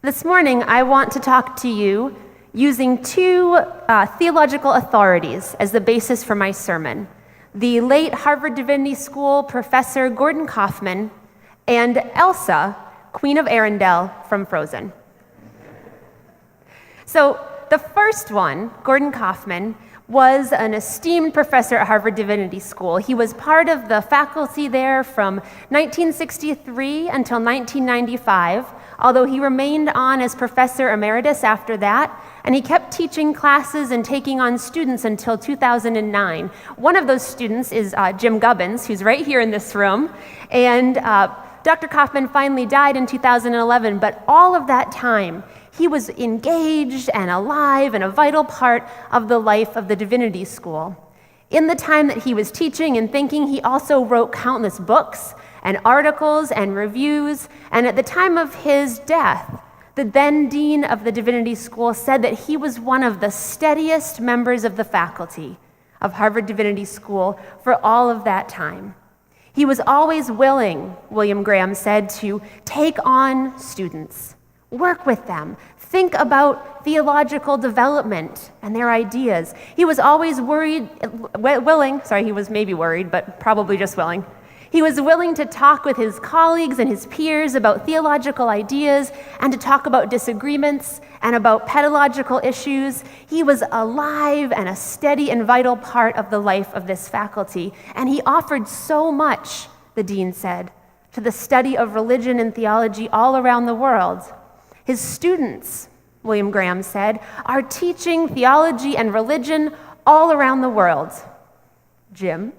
This morning, I want to talk to you using two theological authorities as the basis for my sermon. The late Harvard Divinity School professor Gordon Kaufman and Elsa, Queen of Arendelle from Frozen. So the first one, Gordon Kaufman, was an esteemed professor at Harvard Divinity School. He was part of the faculty there from 1963 until 1995, although he remained on as professor emeritus after that, and he kept teaching classes and taking on students until 2009. One of those students is Jim Gubbins, who's right here in this room, and Dr. Kaufman finally died in 2011, but all of that time, he was engaged and alive and a vital part of the life of the Divinity School. In the time that he was teaching and thinking, he also wrote countless books and articles and reviews, and at the time of his death, the then dean of the Divinity School said that he was one of the steadiest members of the faculty of Harvard Divinity School for all of that time. He was always willing, William Graham said, to take on students, work with them, think about theological development and their ideas. He was always willing, he was maybe worried, but probably just willing. He was willing to talk with his colleagues and his peers about theological ideas and to talk about disagreements and about pedagogical issues. He was alive and a steady and vital part of the life of this faculty, and he offered so much, the dean said, to the study of religion and theology all around the world. His students, William Graham said, are teaching theology and religion all around the world, Jim,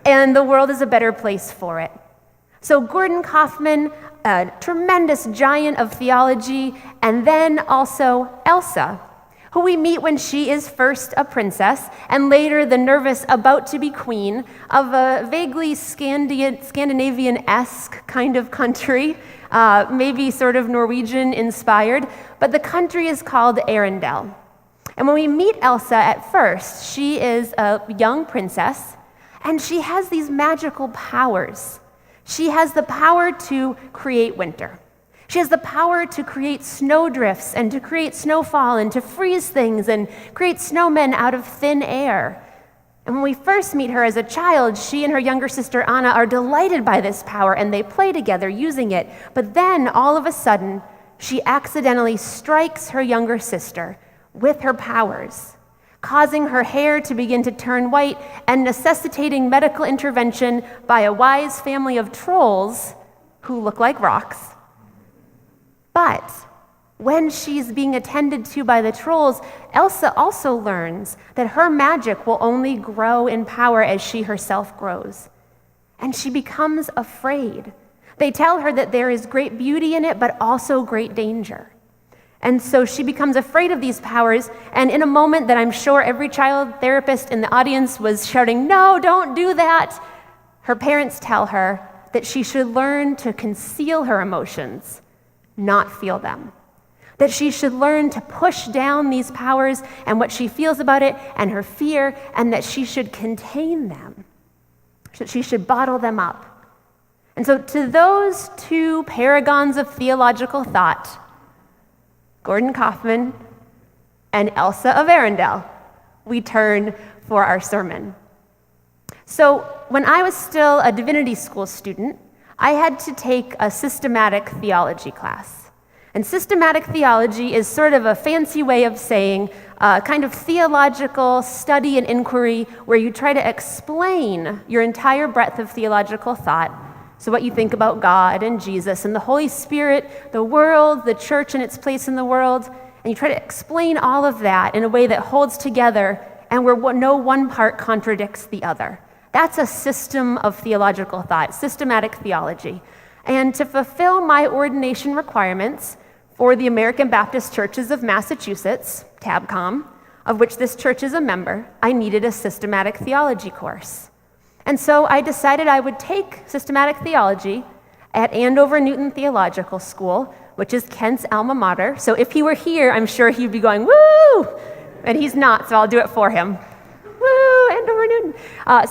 and the world is a better place for it. So Gordon Kaufman, a tremendous giant of theology, and then also Elsa, who we meet when she is first a princess and later the nervous about-to-be queen of a vaguely Scandinavian-esque kind of country, maybe sort of Norwegian-inspired, but the country is called Arendelle. And when we meet Elsa at first, she is a young princess, and she has these magical powers. She has the power to create winter. She has the power to create snowdrifts and to create snowfall and to freeze things and create snowmen out of thin air. And when we first meet her as a child, she and her younger sister Anna are delighted by this power and they play together using it. But then all of a sudden, she accidentally strikes her younger sister with her powers, causing her hair to begin to turn white and necessitating medical intervention by a wise family of trolls who look like rocks. But when she's being attended to by the trolls, Elsa also learns that her magic will only grow in power as she herself grows. And she becomes afraid. They tell her that there is great beauty in it, but also great danger. And so she becomes afraid of these powers, and in a moment that I'm sure every child therapist in the audience was shouting, "No, don't do that," her parents tell her that she should learn to conceal her emotions, not feel them. That she should learn to push down these powers and what she feels about it and her fear, and that she should contain them. That she should bottle them up. And so to those two paragons of theological thought, Gordon Kaufman and Elsa of Arendelle, we turn for our sermon. So when I was still a divinity school student, I had to take a systematic theology class. And systematic theology is sort of a fancy way of saying kind of theological study and inquiry where you try to explain your entire breadth of theological thought. So what you think about God and Jesus and the Holy Spirit, the world, the church and its place in the world, and you try to explain all of that in a way that holds together and where no one part contradicts the other. That's a system of theological thought, systematic theology. And to fulfill my ordination requirements for the American Baptist Churches of Massachusetts, TABCOM, of which this church is a member, I needed a systematic theology course. And so I decided I would take systematic theology at Andover Newton Theological School, which is Kent's alma mater. So if he were here, I'm sure he'd be going, woo! And he's not, so I'll do it for him. Woo, Andover Newton.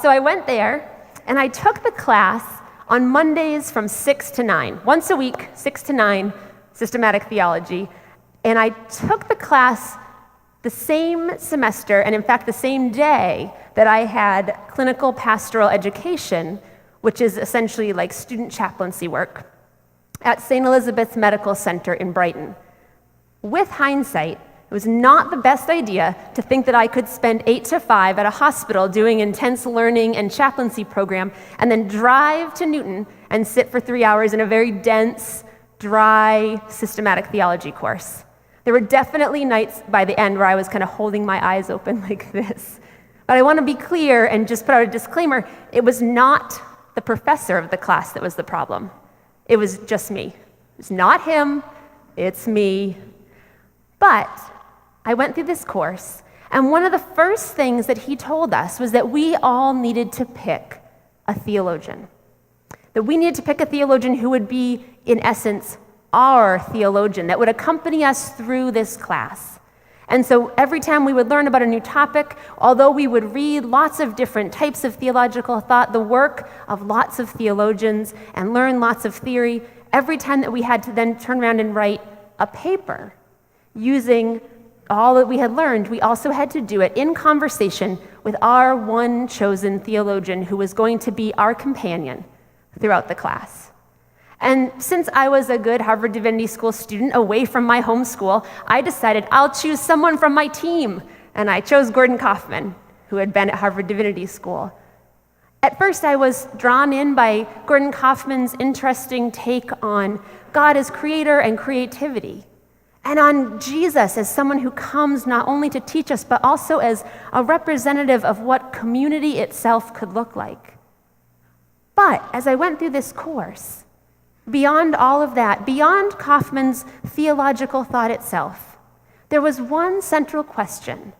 So I went there, and I took the class on Mondays from 6 to 9. Once a week, 6 to 9, systematic theology, and I took the class the same semester, and in fact the same day that I had clinical pastoral education, which is essentially like student chaplaincy work, at St. Elizabeth's Medical Center in Brighton. With hindsight, it was not the best idea to think that I could spend 8 to 5 at a hospital doing intense learning and chaplaincy program and then drive to Newton and sit for 3 hours in a very dense, dry, systematic theology course. There were definitely nights by the end where I was kind of holding my eyes open like this. But I want to be clear and just put out a disclaimer, it was not the professor of the class that was the problem. It was just me. It's not him, it's me. But I went through this course, and one of the first things that he told us was that we all needed to pick a theologian. That we needed to pick a theologian who would be, in essence, our theologian, that would accompany us through this class. And so every time we would learn about a new topic, although we would read lots of different types of theological thought, the work of lots of theologians, and learn lots of theory, every time that we had to then turn around and write a paper using all that we had learned, we also had to do it in conversation with our one chosen theologian who was going to be our companion throughout the class. And since I was a good Harvard Divinity School student away from my home school, I decided I'll choose someone from my team. And I chose Gordon Kaufman, who had been at Harvard Divinity School. At first, I was drawn in by Gordon Kaufman's interesting take on God as creator and creativity, and on Jesus as someone who comes not only to teach us, but also as a representative of what community itself could look like. But as I went through this course, beyond all of that, beyond Kaufman's theological thought itself, there was one central question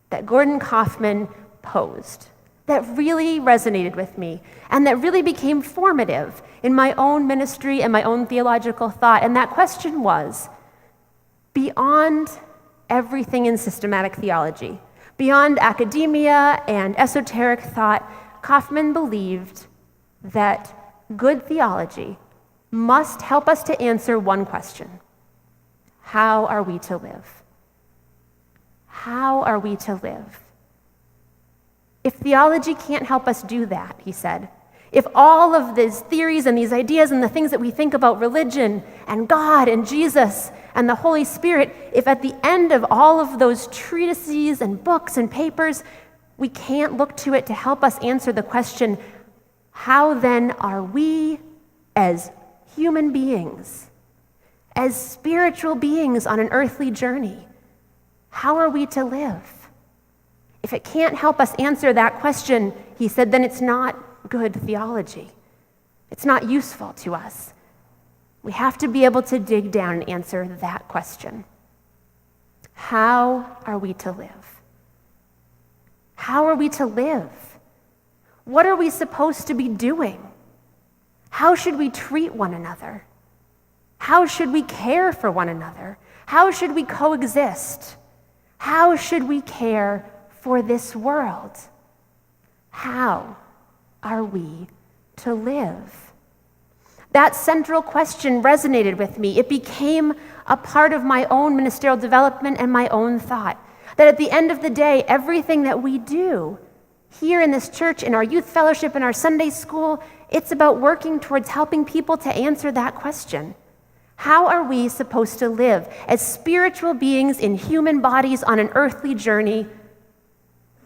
that Gordon Kaufman posed that really resonated with me and that really became formative in my own ministry and my own theological thought. And that question was, beyond everything in systematic theology, beyond academia and esoteric thought, Kaufman believed that good theology must help us to answer one question: how are we to live? How are we to live? If theology can't help us do that, he said, if all of these theories and these ideas and the things that we think about religion and God and Jesus and the Holy Spirit, if at the end of all of those treatises and books and papers, we can't look to it to help us answer the question, how then are we as human beings, as spiritual beings on an earthly journey, how are we to live? If it can't help us answer that question, he said, then it's not good theology. It's not useful to us. We have to be able to dig down and answer that question. How are we to live? How are we to live? What are we supposed to be doing? How should we treat one another? How should we care for one another? How should we coexist? How should we care for this world? How are we to live? That central question resonated with me. It became a part of my own ministerial development and my own thought. That at the end of the day, everything that we do here in this church, in our youth fellowship, in our Sunday school, it's about working towards helping people to answer that question. How are we supposed to live as spiritual beings in human bodies on an earthly journey?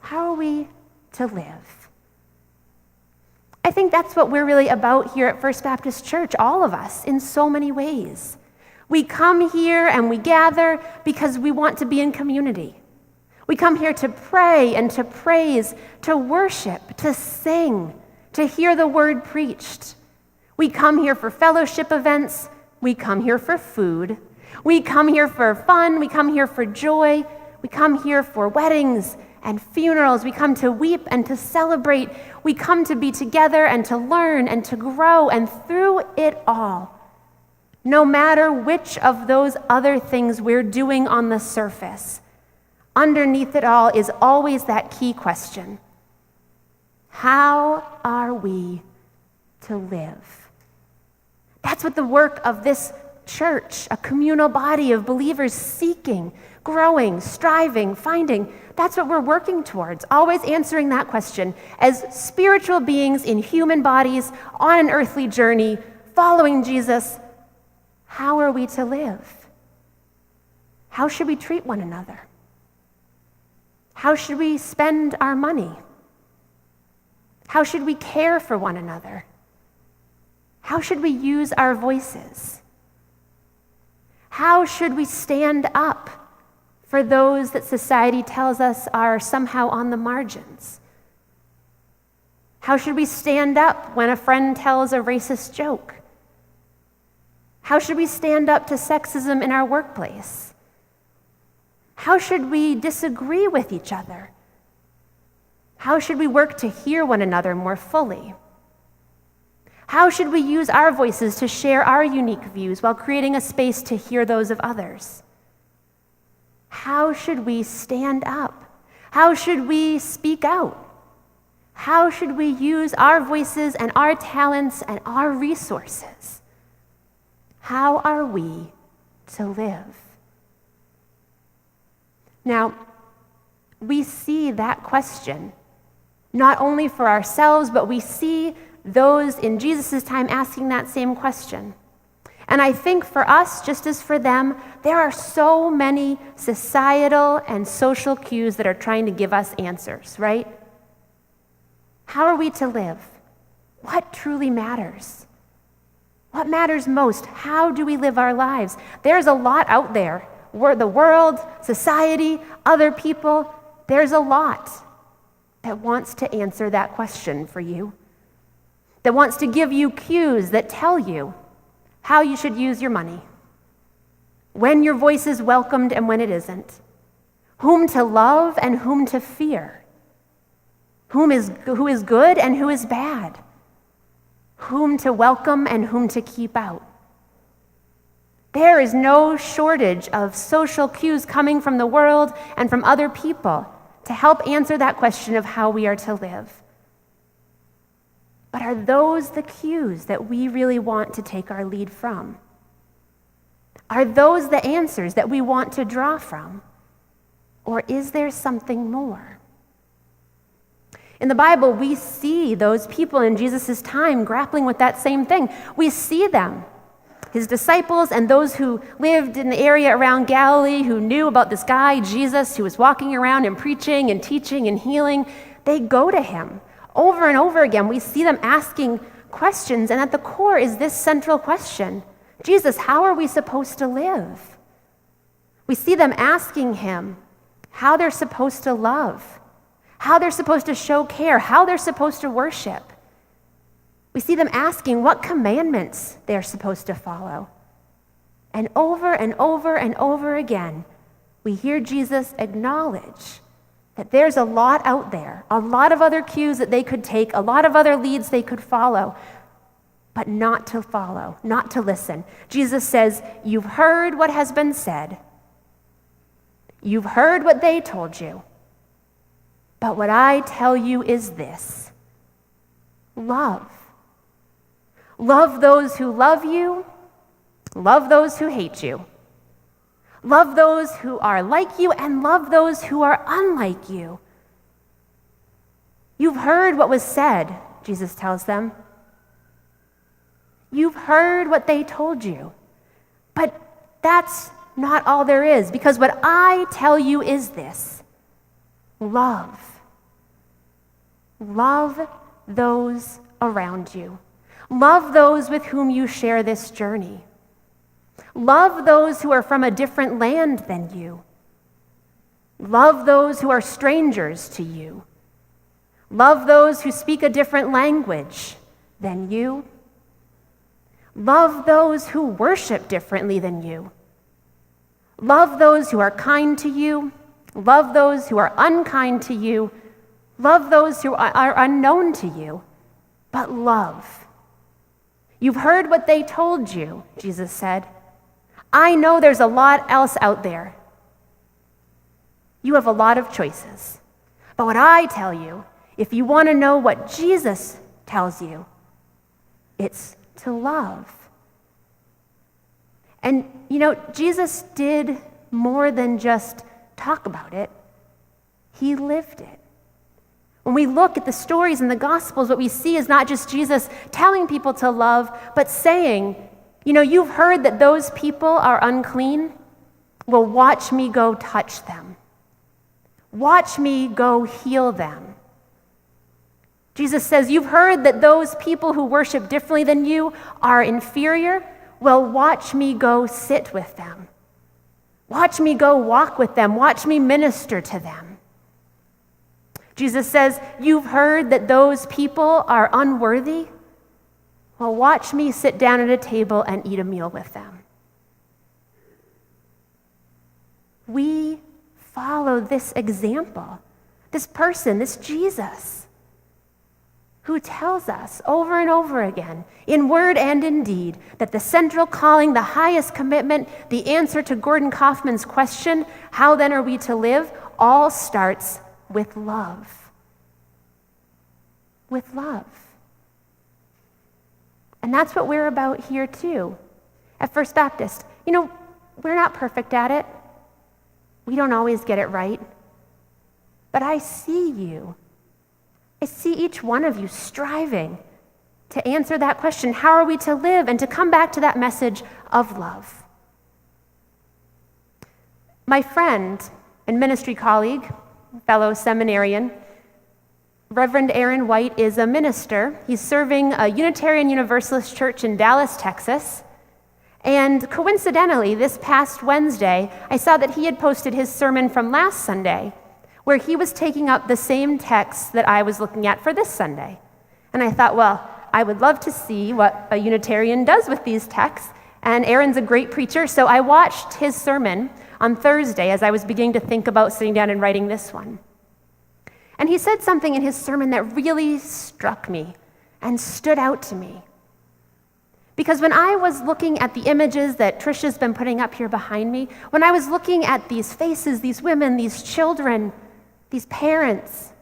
How are we to live? I think that's what we're really about here at First Baptist Church, all of us, in so many ways. We come here and we gather because we want to be in community. We come here to pray and to praise, to worship, to sing, to hear the word preached. We come here for fellowship events. We come here for food. We come here for fun. We come here for joy. We come here for weddings and funerals. We come to weep and to celebrate. We come to be together and to learn and to grow. And through it all, no matter which of those other things we're doing on the surface, underneath it all is always that key question: how are we to live? That's what the work of this church, a communal body of believers seeking, growing, striving, finding. That's what we're working towards, always answering that question. As spiritual beings in human bodies on an earthly journey, following Jesus, how are we to live? How should we treat one another? How should we spend our money? How should we care for one another? How should we use our voices? How should we stand up for those that society tells us are somehow on the margins? How should we stand up when a friend tells a racist joke? How should we stand up to sexism in our workplace? How should we disagree with each other? How should we work to hear one another more fully? How should we use our voices to share our unique views while creating a space to hear those of others? How should we stand up? How should we speak out? How should we use our voices and our talents and our resources? How are we to live? Now, we see that question not only for ourselves, but we see those in Jesus' time asking that same question. And I think for us, just as for them, there are so many societal and social cues that are trying to give us answers, right? How are we to live? What truly matters? What matters most? How do we live our lives? There's a lot out there. The world, society, other people, there's a lot that wants to answer that question for you, that wants to give you cues that tell you how you should use your money, when your voice is welcomed and when it isn't, whom to love and whom to fear, who is good and who is bad, whom to welcome and whom to keep out. There is no shortage of social cues coming from the world and from other people to help answer that question of how we are to live. But are those the cues that we really want to take our lead from? Are those the answers that we want to draw from? Or is there something more? In the Bible, we see those people in Jesus' time grappling with that same thing. We see them, his disciples and those who lived in the area around Galilee, who knew about this guy, Jesus, who was walking around and preaching and teaching and healing. They go to him. Over and over again, we see them asking questions, and at the core is this central question: Jesus, how are we supposed to live? We see them asking him how they're supposed to love, how they're supposed to show care, how they're supposed to worship. We see them asking what commandments they're supposed to follow. And over and over again, we hear Jesus acknowledge that there's a lot out there, a lot of other cues that they could take, a lot of other leads they could follow, but not to follow, not to listen. Jesus says, you've heard what has been said. You've heard what they told you. But what I tell you is this: love. Love those who love you. Love those who hate you. Love those who are like you and love those who are unlike you. You've heard what was said, Jesus tells them. You've heard what they told you. But that's not all there is, because what I tell you is this: love. Love those around you. Love those with whom you share this journey. Love those who are from a different land than you. Love those who are strangers to you. Love those who speak a different language than you. Love those who worship differently than you. Love those who are kind to you. Love those who are unkind to you. Love those who are unknown to you. But love. You've heard what they told you, Jesus said. I know there's a lot else out there. You have a lot of choices. But what I tell you, if you want to know what Jesus tells you, it's to love. And, Jesus did more than just talk about it. He lived it. When we look at the stories in the Gospels, what we see is not just Jesus telling people to love, but saying, you've heard that those people are unclean. Well, watch me go touch them. Watch me go heal them. Jesus says, you've heard that those people who worship differently than you are inferior. Well, watch me go sit with them. Watch me go walk with them. Watch me minister to them. Jesus says, you've heard that those people are unworthy. Well, watch me sit down at a table and eat a meal with them. We follow this example, this person, this Jesus, who tells us over and over again, in word and in deed, that the central calling, the highest commitment, the answer to Gordon Kaufman's question, how then are we to live, all starts with love. With love. And that's what we're about here too. At First Baptist, we're not perfect at it. We don't always get it right. But I see you. I see each one of you striving to answer that question, how are we to live, and to come back to that message of love. My friend and ministry colleague, fellow seminarian, Reverend Aaron White is a minister. He's serving a Unitarian Universalist church in Dallas, Texas. And coincidentally, this past Wednesday, I saw that he had posted his sermon from last Sunday, where he was taking up the same text that I was looking at for this Sunday. And I thought, well, I would love to see what a Unitarian does with these texts. And Aaron's a great preacher, so I watched his sermon on Thursday as I was beginning to think about sitting down and writing this one. And he said something in his sermon that really struck me and stood out to me. Because when I was looking at the images that Trisha's been putting up here behind me, when I was looking at these faces, these women, these children, these parents,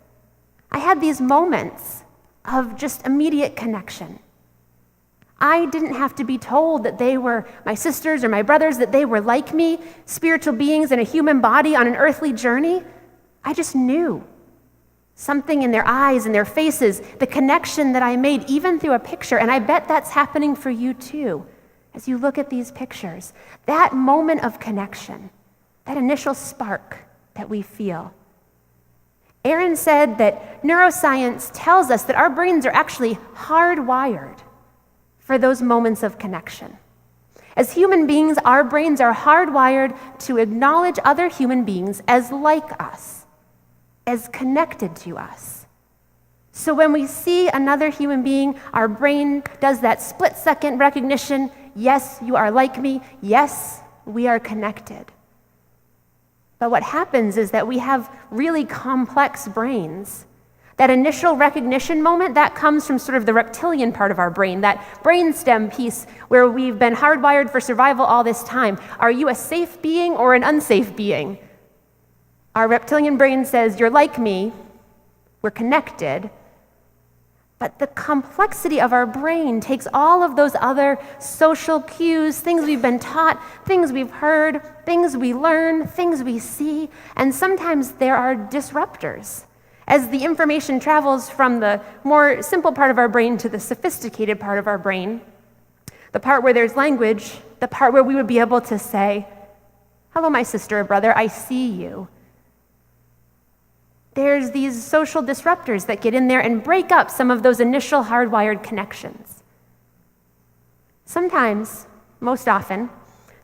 I had these moments of just immediate connection. I didn't have to be told that they were my sisters or my brothers, that they were like me, spiritual beings in a human body on an earthly journey. I just knew. Something in their eyes and their faces, the connection that I made even through a picture, and I bet that's happening for you too, as you look at these pictures. That moment of connection, that initial spark that we feel. Aaron said that neuroscience tells us that our brains are actually hardwired for those moments of connection. As human beings, our brains are hardwired to acknowledge other human beings as like us, as connected to us. So when we see another human being, our brain does that split-second recognition. Yes, you are like me. Yes, we are connected. But what happens is that we have really complex brains. That initial recognition moment, that comes from sort of the reptilian part of our brain, that brainstem piece where we've been hardwired for survival all this time. Are you a safe being or an unsafe being? Our reptilian brain says, you're like me, we're connected, but the complexity of our brain takes all of those other social cues, things we've been taught, things we've heard, things we learn, things we see, and sometimes there are disruptors. As the information travels from the more simple part of our brain to the sophisticated part of our brain, the part where there's language, the part where we would be able to say, hello, my sister or brother, I see you. There's these social disruptors that get in there and break up some of those initial hardwired connections. Sometimes, most often,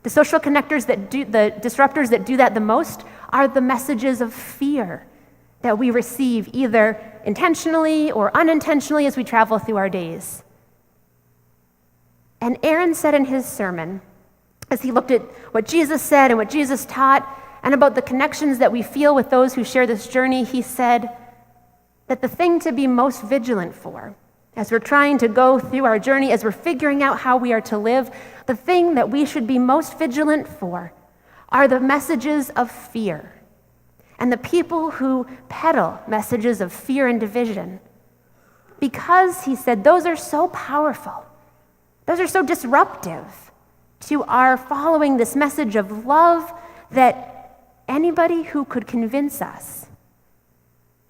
the social connectors the disruptors that do that the most are the messages of fear that we receive either intentionally or unintentionally as we travel through our days. And Aaron said in his sermon, as he looked at what Jesus said and what Jesus taught, and about the connections that we feel with those who share this journey, he said that the thing to be most vigilant for, as we're trying to go through our journey, as we're figuring out how we are to live, the thing that we should be most vigilant for are the messages of fear and the people who peddle messages of fear and division. Because, he said, those are so powerful. Those are so disruptive. to our following this message of love that anybody who could convince us,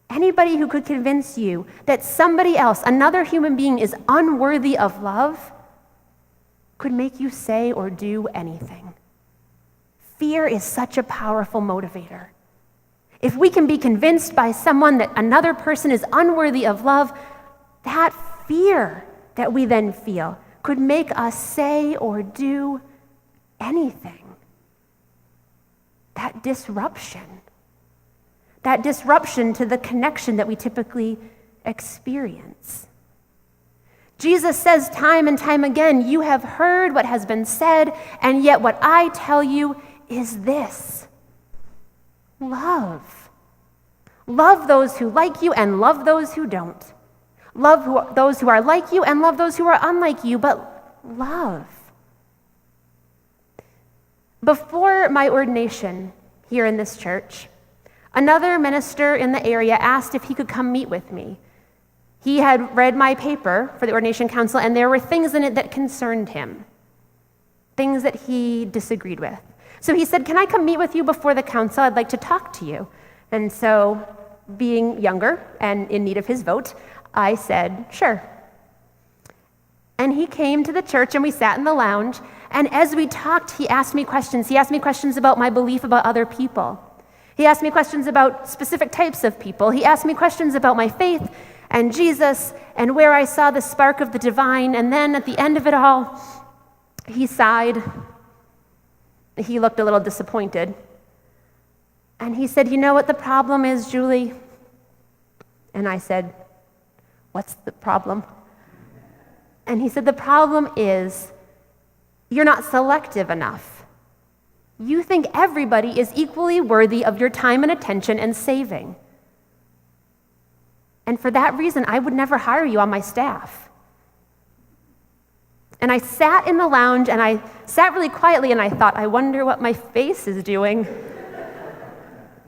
anybody who could convince you that somebody else, another human being, is unworthy of love, could make you say or do anything. Fear is such a powerful motivator. If we can be convinced by someone that another person is unworthy of love, that fear that we then feel could make us say or do anything. That disruption to the connection that we typically experience. Jesus says time and time again, you have heard what has been said, and yet what I tell you is this: love. Love those who like you and love those who don't. Love those who are like you and love those who are unlike you, but love. Before my ordination here in this church, another minister in the area asked if he could come meet with me. He had read my paper for the ordination council, and there were things in it that concerned him, things that he disagreed with. So he said, "Can I come meet with you before the council? I'd like to talk to you." And so, being younger and in need of his vote, I said, "Sure." And he came to the church, and we sat in the lounge, and as we talked, he asked me questions. He asked me questions about my belief about other people. He asked me questions about specific types of people. He asked me questions about my faith and Jesus and where I saw the spark of the divine. And then at the end of it all, he sighed. He looked a little disappointed. And he said, "You know what the problem is, Julie?" And I said, "What's the problem?" And he said, "The problem is you're not selective enough. You think everybody is equally worthy of your time and attention and saving. And for that reason, I would never hire you on my staff." And I sat in the lounge, and I sat really quietly, and I thought, I wonder what my face is doing.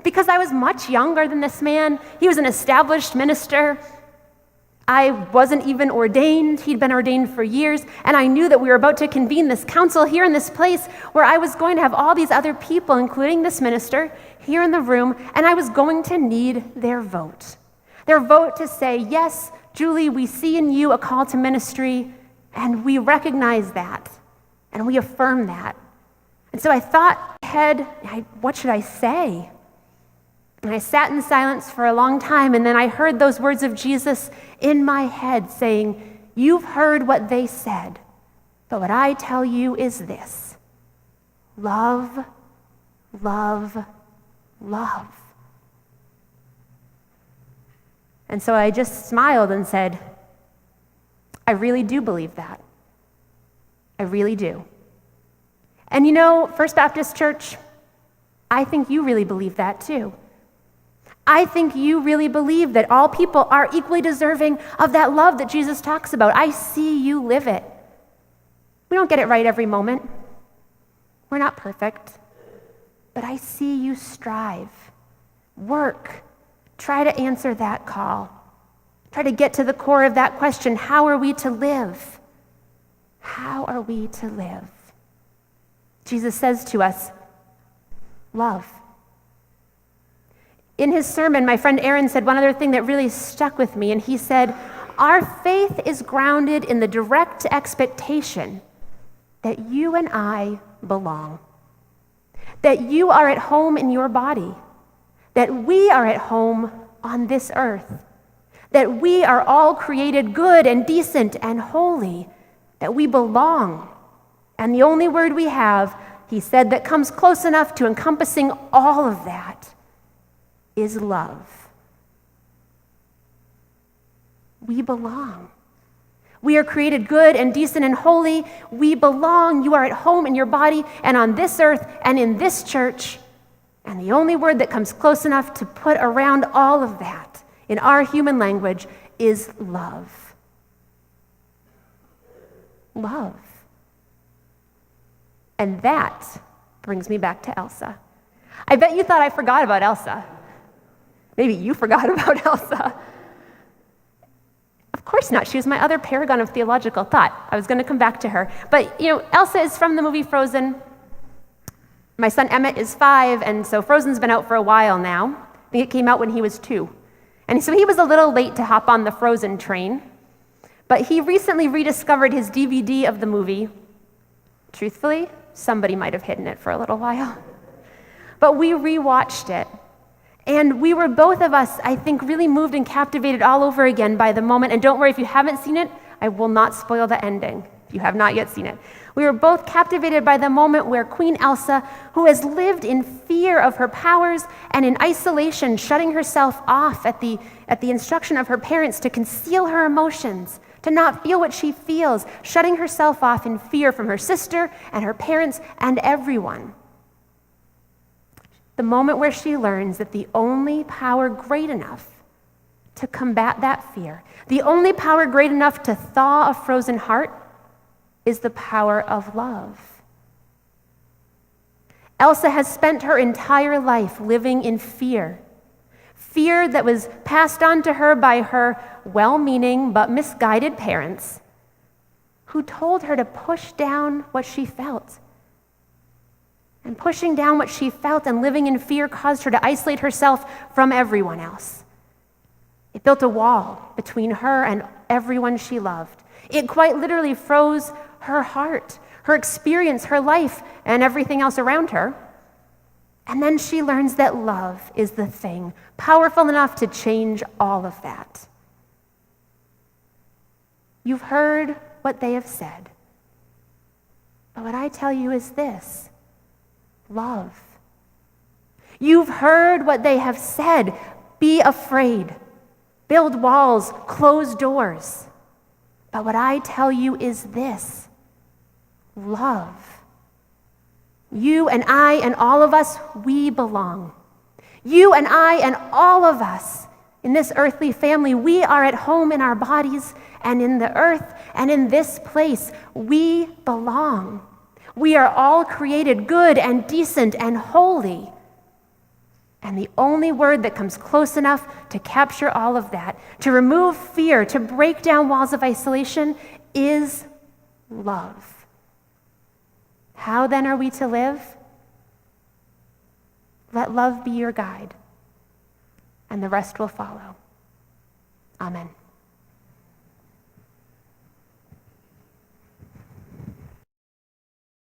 Because I was much younger than this man. He was an established minister. I wasn't even ordained. He'd been ordained for years. And I knew that we were about to convene this council here in this place where I was going to have all these other people, including this minister, here in the room, and I was going to need their vote. Their vote to say, "Yes, Julie, we see in you a call to ministry, and we recognize that, and we affirm that." And so I thought ahead, what should I say? And I sat in silence for a long time, and then I heard those words of Jesus in my head saying, "You've heard what they said, but what I tell you is this: love, love, love." And so I just smiled and said, "I really do believe that. I really do." And you know, First Baptist Church, I think you really believe that too. I think you really believe that all people are equally deserving of that love that Jesus talks about. I see you live it. We don't get it right every moment. We're not perfect. But I see you strive, work, try to answer that call. Try to get to the core of that question: how are we to live? How are we to live? Jesus says to us, love. In his sermon, my friend Aaron said one other thing that really stuck with me, and he said, "Our faith is grounded in the direct expectation that you and I belong, that you are at home in your body, that we are at home on this earth, that we are all created good and decent and holy, that we belong. And the only word we have," he said, "that comes close enough to encompassing all of that is love." We belong. We are created good and decent and holy. We belong. You are at home in your body and on this earth and in this church. And the only word that comes close enough to put around all of that in our human language is love. Love. And that brings me back to Elsa. I bet you thought I forgot about Elsa. Maybe you forgot about Elsa. Of course course not. She was my other paragon of theological thought. I was going to come back to her. But, Elsa is from the movie Frozen. My son Emmett is 5, and so Frozen's been out for a while now. I think it came out when he was 2. And so he was a little late to hop on the Frozen train. But he recently rediscovered his DVD of the movie. Truthfully, somebody might have hidden it for a little while. But we rewatched it. And we were, both of us, I think, really moved and captivated all over again by the moment. And don't worry, if you haven't seen it, I will not spoil the ending, if you have not yet seen it. We were both captivated by the moment where Queen Elsa, who has lived in fear of her powers and in isolation, shutting herself off at the instruction of her parents to conceal her emotions, to not feel what she feels, shutting herself off in fear from her sister and her parents and everyone. The moment where she learns that the only power great enough to combat that fear, the only power great enough to thaw a frozen heart, is the power of love. Elsa has spent her entire life living in fear. Fear that was passed on to her by her well-meaning but misguided parents, who told her to push down what she felt. And pushing down what she felt and living in fear caused her to isolate herself from everyone else. It built a wall between her and everyone she loved. It quite literally froze her heart, her experience, her life, and everything else around her. And then she learns that love is the thing powerful enough to change all of that. You've heard what they have said. But what I tell you is this: love. You've heard what they have said. Be afraid. Build walls. Close doors. But what I tell you is this: love. You and I and all of us, we belong. You and I and all of us in this earthly family, we are at home in our bodies and in the earth and in this place. We belong. We are all created good and decent and holy. And the only word that comes close enough to capture all of that, to remove fear, to break down walls of isolation, is love. How then are we to live? Let love be your guide, and the rest will follow. Amen.